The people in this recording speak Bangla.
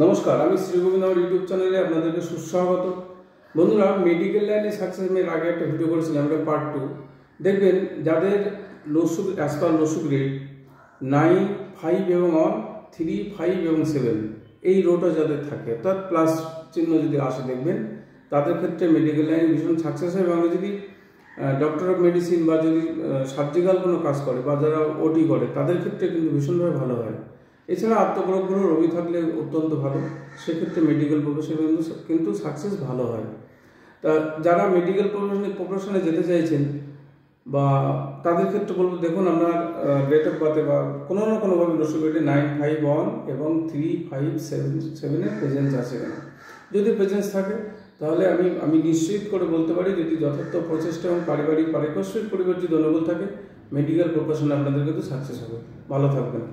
নমস্কার, আমি শ্রী গোবিন্দ আমার ইউটিউব চ্যানেলে আপনাদেরকে সুস্বাগত। বন্ধুরা, মেডিকেল লাইনে সাকসেস আমি আগে একটা ভিডিও করেছিলাম, এটা পার্ট 2। দেখবেন যাদের Lo Shu as per Lo Shu grade 9, 5 এবং 1, 3, 5 এবং 7 এই রোটা যাদের থাকে, অর্থাৎ প্লাস চিহ্ন যদি আসে, দেখবেন তাদের ক্ষেত্রে মেডিকেল লাইনে ভীষণ সাকসেস হয়। এবং যদি ডক্টর অফ মেডিসিন বা যদি সার্জিক্যাল কোনো কাজ করে বা যারা ওটি করে, তাদের ক্ষেত্রে কিন্তু ভীষণভাবে ভালো হয়। এছাড়া আত্মগ্রহ রবি থাকলে অত্যন্ত ভালো, সেক্ষেত্রে মেডিকেল প্রফেশনে কিন্তু সাকসেস ভালো হয়। তা যারা মেডিকেল প্রফেশনে যেতে চাইছেন বা তাদের ক্ষেত্রে বলবো, দেখুন আপনার ডেট অফ বার্থে বা কোনো না কোনোভাবে লসু গ্রেডে 9, 5, 1 এবং 3, 5, 7 প্রেজেন্স আছে কেন। যদি প্রেজেন্স থাকে তাহলে আমি নিশ্চিত করে বলতে পারি, যদি যথার্থ প্রচেষ্টা এবং পারিপার্শ্বিক পরিবেশ যদি অনুকূল থাকে, মেডিকেল প্রফেশনে আপনাদের কিন্তু সাকসেস হবে। ভালো থাকবেন।